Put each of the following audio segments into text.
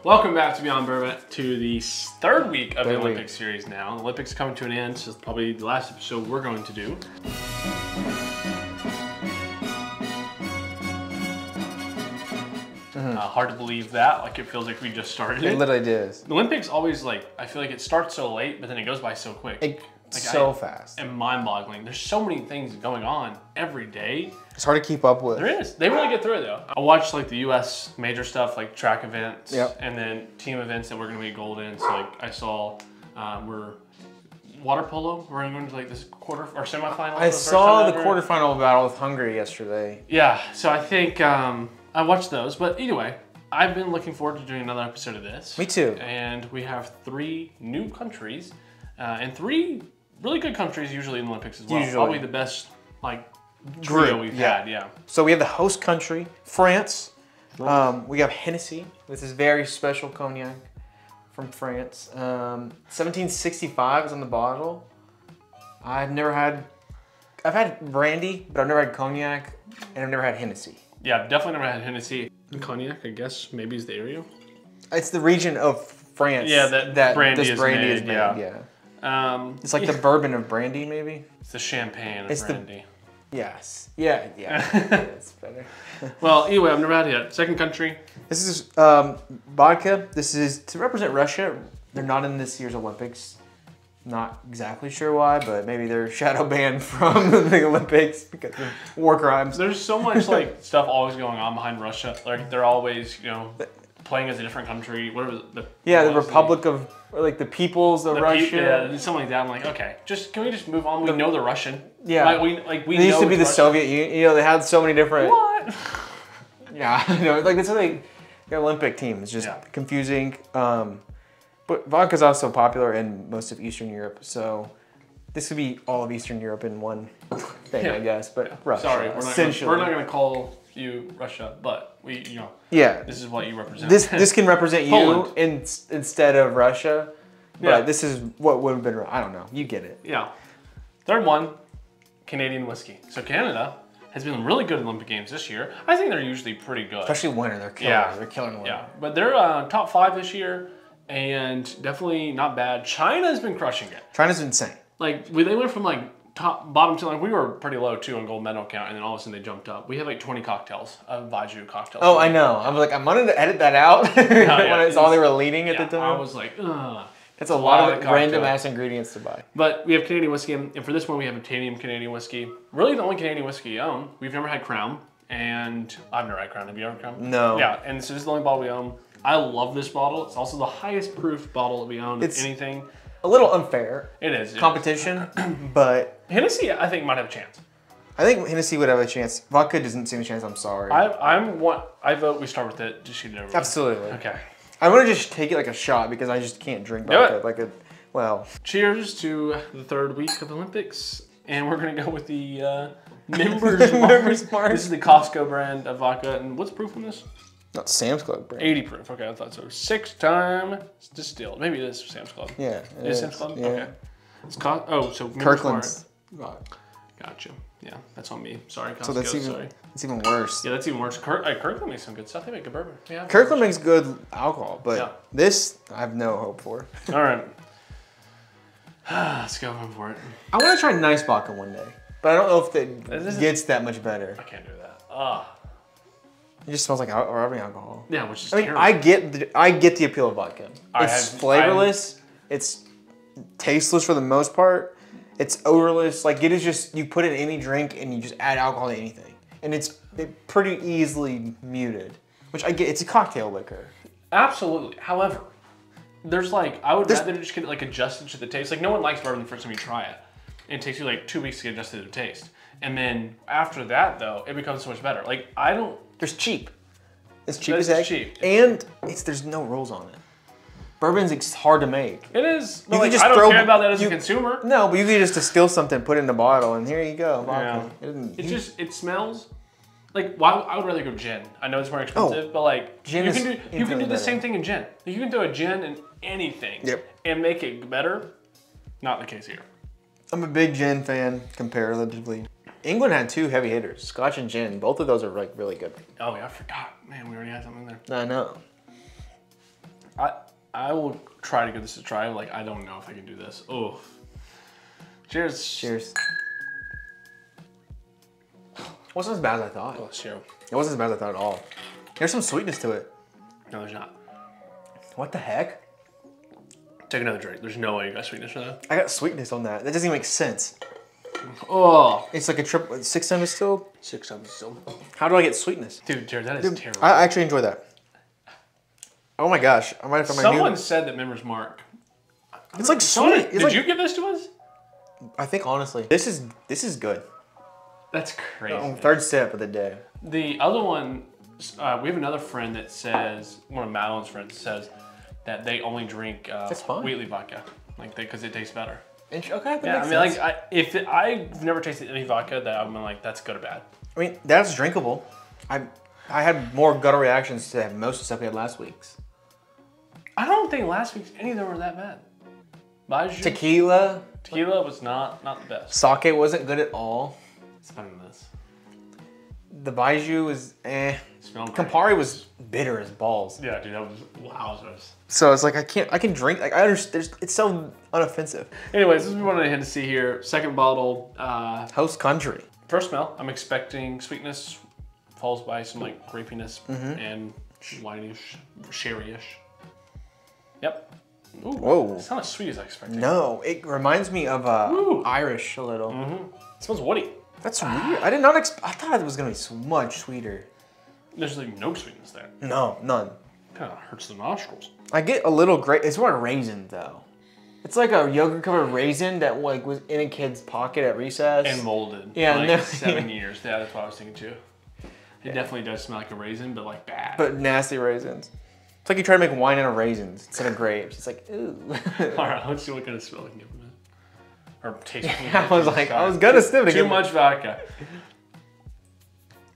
Welcome back to Beyond Bourbon, to the third week of the Olympic series now. The Olympics coming to an end, so it's probably the last episode we're going to do. Hard to believe that, like it feels like we just started it. It literally does. The Olympics always I feel like it starts so late, but then it goes by so quick. So fast. And mind-boggling. There's so many things going on every day. It's hard to keep up with. There is. They really get through it though. I watched like the US major stuff, like track events, and then team events that we're gonna be gold in. So like I saw we're water polo. We're going to like this quarter or semifinal. I saw the quarterfinal battle with Hungary yesterday. Yeah, so I think I watched those, but either way, I've been looking forward to doing another episode of this. Me too. And we have 3 new countries and 3 really good countries usually in the Olympics as well. Usually. Probably the best trio we've had, yeah. So we have the host country, France. We have Hennessy. This is very special cognac from France. 1765 is on the bottle. I've had brandy, but I've never had cognac, and I've never had Hennessy. Yeah, definitely never had Hennessy. Cognac, I guess, maybe is the area. It's the region of France. Yeah, that brandy this is brandy made, is made. Yeah. It's like the bourbon of brandy, maybe. It's the champagne of brandy. Yes. Yeah. It's better. Well, anyway, I've never had it yet. Second country. This is vodka. This is to represent Russia. They're not in this year's Olympics. Not exactly sure why, but maybe they're shadow banned from the Olympics because of war crimes. There's so much stuff always going on behind Russia. Like they're always, playing as a different country. What was the Republic of the Peoples of Russia. Yeah, something like that. I'm like, okay, can we just move on? We know they're Russian. Yeah, we they used to be the Soviet Union. They had so many different. What? Yeah, that's how the Olympic team is just confusing. But vodka is also popular in most of Eastern Europe, so this would be all of Eastern Europe in one thing, I guess. But Russia, sorry, we're not gonna call you Russia, but this is what you represent. This can represent you instead of Russia, but this is what would have been. I don't know. You get it. Yeah. Third one, Canadian whiskey. So Canada has been really good in Olympic Games this year. I think they're usually pretty good. Especially winter, they're killing. Yeah. They're killing winter. Yeah, but they're top 5 this year, and definitely not bad. China's been crushing it. China's insane. They went from bottom to we were pretty low too on gold medal count, and then all of a sudden they jumped up. We have 20 cocktails of Baijiu cocktails. Oh, I know. I'm like, I wanted to edit that out when I saw they were leading at the time. I was like, ugh. It's a lot of random ass ingredients to buy. But we have Canadian whiskey, and for this one we have a Canadian whiskey. Really the only Canadian whiskey we own. We've never had Crown, and I've never had Crown. Have you ever had Crown? No. Yeah, and so this is the only bottle we own. I love this bottle. It's also the highest proof bottle that we own of anything. A little unfair. It is. Competition, but Hennessy I think might have a chance. I think Hennessy would have a chance. Vodka doesn't seem a chance. I'm sorry. I vote we start with it. Just shoot it over. Absolutely. Okay. I want to just take it like a shot because I just can't drink vodka Cheers to the third week of the Olympics, and we're gonna go with the Members Mark. This is the Costco brand of vodka, and what's proof on this? Not Sam's Club brand. 80 proof. Okay, I thought so. 6-time distilled. Maybe it is Sam's Club. Yeah. It is Sam's Club. Yeah. Okay. It's so Kirkland's. Gotcha. Yeah, that's on me. Sorry, Costco. So that's even worse. Yeah, that's even worse. Kirkland makes some good stuff. They make good bourbon. Yeah. Kirkland makes good alcohol, but this I have no hope for. All right. Let's go for it. I want to try nice vodka one day, but I don't know if it gets that much better. I can't do that. It just smells like rubbing alcohol. Yeah, which is terrible. I get the appeal of vodka. It's flavorless. It's tasteless for the most part. It's odorless. It is just, you put it in any drink and you just add alcohol to anything. And it's pretty easily muted, which I get. It's a cocktail liquor. Absolutely. However, there's I would rather just get it adjusted to the taste. No one likes bourbon the first time you try it. It takes you 2 weeks to get adjusted to the taste. And then after that though, it becomes so much better. There's cheap. It's cheap as heck. Cheap. And there's no rules on it. Bourbon's hard to make. It is. But I don't care about that as a consumer. No, but you can just distill something, put it in a bottle, and here you go. Yeah. It smells I would rather go gin. I know it's more expensive, but gin you can do the same thing in gin. You can do a gin in anything and make it better. Not the case here. I'm a big gin fan comparatively. England had 2 heavy hitters, Scotch and gin. Both of those are really good. Oh yeah, I forgot. Man, we already had something in there. I know. I will try to give this a try. Like, I don't know if I can do this. Oh. Cheers. Cheers. It wasn't as bad as I thought. Oh, sure. It wasn't as bad as I thought at all. There's some sweetness to it. No, there's not. What the heck? Take another drink. There's no way you got sweetness for that. I got sweetness on that. That doesn't even make sense. Oh. It's like a triple 6 times distilled. 6 times distilled. How do I get sweetness? Dude, Jared, that is terrible. I actually enjoy that. Oh my gosh! I might have found my new. Someone said that Member's Mark. It's like sweet. Did you give this to us? I think honestly, this is good. That's crazy. Third sip of the day. The other one, we have another friend that says, one of Madeline's friends says that they only drink Wheatley vodka, like because it tastes better. Okay, that yeah, makes I mean, sense. like I've never tasted any vodka that I'm like that's good or bad. I mean, that's drinkable. I had more gutter reactions to most of the stuff we had last week's. I don't think last week's any of them were that bad. Baijiu, Tequila was not the best. Sake wasn't good at all. It's better than this. The Baijiu was eh. Campari was bitter as balls. Yeah, dude, that was wowzers. So it's like I can drink. Like I understand. It's so unoffensive. Anyways, this is what I had to see here. Second bottle. Host country. First smell, I'm expecting sweetness, followed by some like grapiness and wineish, sherry-ish. Yep. Ooh, whoa. It's not as sweet as I expected. No, it reminds me of Irish a little. It smells woody. That's weird. I did not I thought it was gonna be so much sweeter. There's like no sweetness there. No, none. Kind of hurts the nostrils. I get a little it's more a raisin though. It's like a yogurt covered raisin that like was in a kid's pocket at recess. And molded. Yeah, like 7 years. Yeah, that's what I was thinking too. It definitely does smell like a raisin, but like bad. But nasty raisins. It's like you try to make wine out of raisins instead of grapes. It's like, ooh. All right, let's see what kind of smell I can give them. Or taste. I was like, I was gonna sniff it. Too much vodka.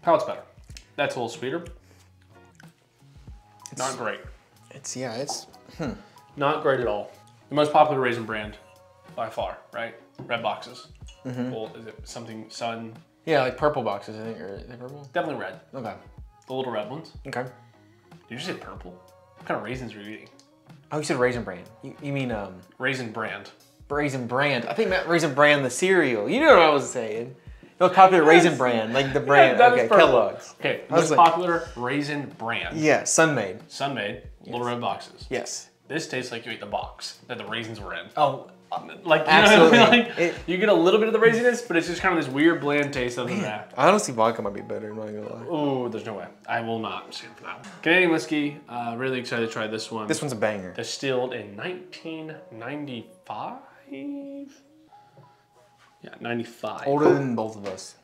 Palate's better. That's a little sweeter. Not great. It's Not great at all. The most popular raisin brand by far, right? Red boxes. Well, is it something Sun? Yeah, like purple boxes, I think. Or are they purple? Definitely red. Okay. The little red ones. Okay. Did you say purple? What kind of raisins are you eating? Oh, you said Raisin Bran. You mean Raisin brand. Raisin Bran. I think that Raisin Bran the cereal. You know what I was saying. The popular Raisin Bran, like the brand. Yeah, okay, Kellogg's. Okay, most popular raisin brand. Yeah, Sun-Maid. Sun-Maid, little red boxes. Yes. This tastes like you ate the box that the raisins were in. Oh, like you absolutely. know what I mean? Like, you get a little bit of the raisiness, but it's just kind of this weird bland taste other than that. Honestly, vodka might be better. I'm not gonna lie. Ooh, there's no way. I will not stand for that. Canadian whiskey. Really excited to try this one. This one's a banger. Distilled in 1995. Yeah, 95. Older than both of us.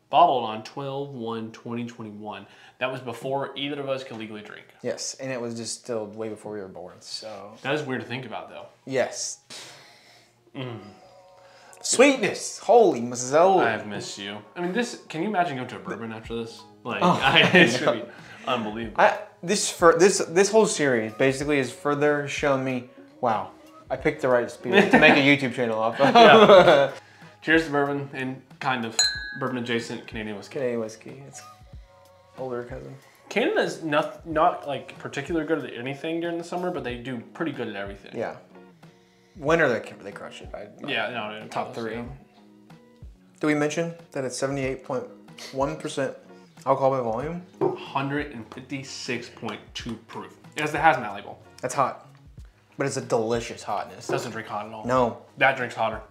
Bottled on 12/1/2021. That was before either of us could legally drink. Yes, and it was distilled way before we were born. So that is weird to think about, though. Yes. Sweetness, holy mozzarella. I have missed you. I mean, this. Can you imagine going to a bourbon after this? Like, Oh, it's gonna be unbelievable. This whole series basically is further showing me, wow, I picked the right speed to make a YouTube channel off of. Yeah. Cheers to bourbon and kind of bourbon adjacent Canadian whiskey. Canadian whiskey. It's older cousin. Canada's not like particularly good at anything during the summer, but they do pretty good at everything. Yeah. Winter they crush it. Yeah, no, top 3. Did we mention that it's 78.1% alcohol by volume? 156.2 proof. It has the hazmat label. That's hot, but it's a delicious hotness. Doesn't drink hot at all. No. That drinks hotter.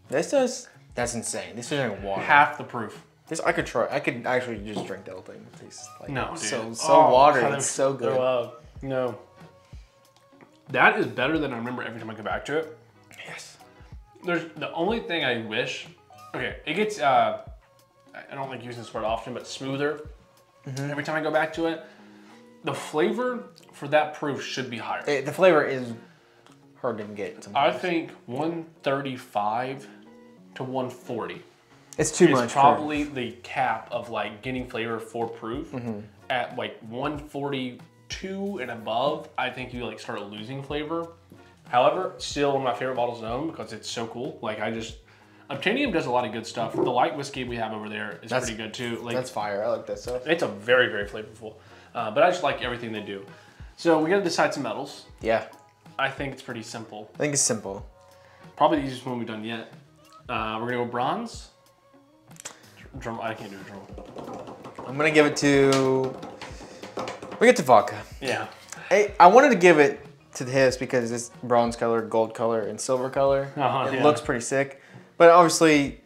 This does. That's insane. This is like water. Half the proof. This I could try. I could actually just drink the whole thing. It tastes like no, dude. so watery. It's so good. No. That is better than I remember every time I go back to it. Yes. There's the only thing I wish. Okay, it gets. I don't like using this word often, but smoother. Every time I go back to it, the flavor for that proof should be higher. The flavor is hard to get. Sometimes. I think 135 to 140. It's too much. It's probably the cap of like getting flavor for proof. At like 142 and above, I think you like start losing flavor. However, still one of my favorite bottles to own because it's so cool. Like Obtainium does a lot of good stuff. The light whiskey we have over there is pretty good too. Like that's fire. I like that stuff. It's a very, very flavorful. But I just like everything they do. So we got to decide some metals. Yeah. I think it's pretty simple. I think it's simple. Probably the easiest one we've done yet. We're gonna go bronze. Drum. I can't do a drum. I'm gonna give it to. We get to vodka. Yeah. I wanted to give it to his because it's bronze color, gold color, and silver color. It looks pretty sick. But obviously,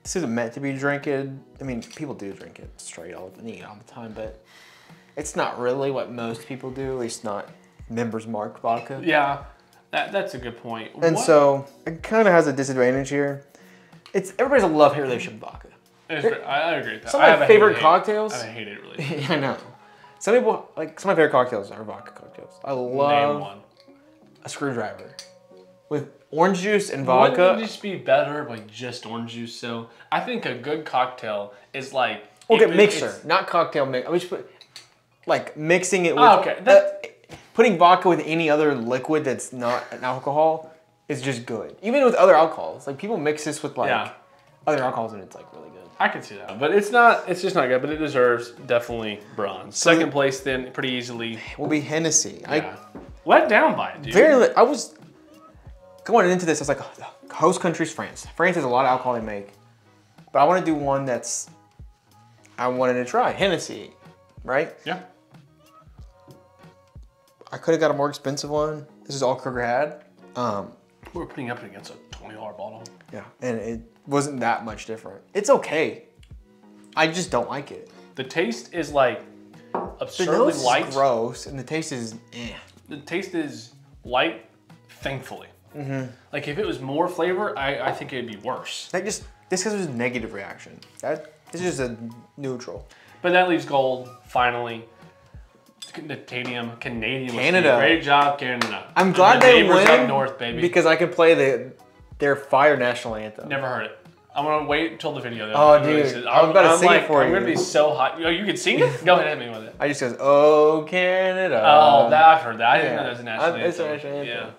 this isn't meant to be drinking. I mean, people do drink it straight all the time, but it's not really what most people do. At least not Members Mark vodka. Yeah, that's a good point. And so it kind of has a disadvantage here. Everybody's a love-hate relationship with vodka. I agree with that. Some of my favorite cocktails. I hate it really. Yeah, I know. Some people some of my favorite cocktails are vodka cocktails. I love a screwdriver with orange juice and vodka. Wouldn't it just be better by just orange juice? So I think a good cocktail is like mixer, not cocktail mix. I just put mixing it with putting vodka with any other liquid that's not an alcohol is just good. Even with other alcohols, like people mix this with other alcohols and it's like really good. I can see that, but it's just not good. But it deserves definitely bronze. Second place then pretty easily will be Hennessy. Yeah. Let down by it, dude. I was going into this. I was like, oh, host country's France. France has a lot of alcohol they make, but I want to do one I wanted to try Hennessy, right? Yeah. I could have got a more expensive one. This is all Kroger had. We're putting up against a $20 bottle. Yeah, and it wasn't that much different. It's okay. I just don't like it. The taste is like absurdly light. Is gross, and the taste is eh. The taste is light, thankfully. Like if it was more flavor, I think it'd be worse. This because there's a negative reaction. This is just a neutral. But that leaves gold, finally. Canadian Canada. Whiskey. Great job, Canada. I'm glad they win up north, baby. Because I can play their fire national anthem. Never heard it. I'm gonna wait until the video. Oh, dude, I'm about to sing it for you. I'm gonna be so hot. Oh, you can sing it? Go ahead, hit me with it. I just goes, oh Canada. Oh, I've heard that. I didn't know that was a national anthem. It's a national anthem. Yeah.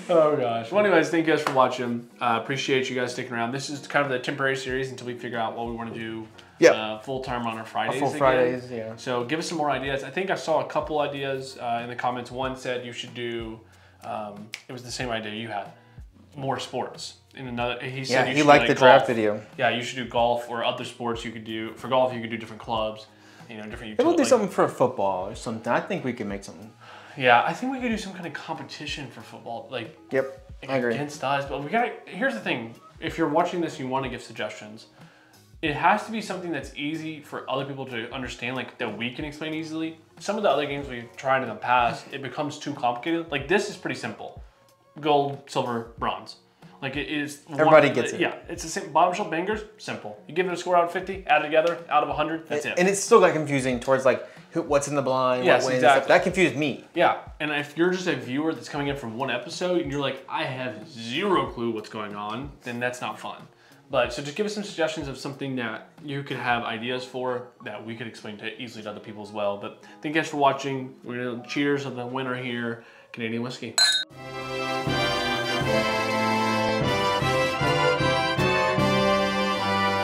Oh gosh. Well, anyways, thank you guys for watching. Appreciate you guys sticking around. This is kind of the temporary series until we figure out what we want to do full time on our Fridays. Fridays, yeah. So give us some more ideas. I think I saw a couple ideas in the comments. One said you should do. It was the same idea you had. More sports. In another, he said you should liked the draft golf. video. Yeah, you should do golf or other sports you could do. For golf, you could do different clubs. Different. Maybe we'll do something for football or something. I think we can make something. Yeah, I think we could do some kind of competition for football, Yep, I agree. Against us. But here's the thing: if you're watching this, and you want to give suggestions. It has to be something that's easy for other people to understand, that we can explain easily. Some of the other games we've tried in the past, it becomes too complicated. Like this is pretty simple: gold, silver, bronze. Like it is. Everybody gets it. Yeah, it's the same. Bottom shelf bangers, simple. You give it a score out of 50, add it together, out of 100, that's it. And it's still got confusing towards what's in the blind, yes, what wins. exactly. That confused me. Yeah, and if you're just a viewer that's coming in from one episode and you're like, I have zero clue what's going on, then that's not fun. But so just give us some suggestions of something that you could have ideas for that we could explain easily to other people as well. But thank you guys for watching. We're gonna cheers of the winner here, Canadian whiskey.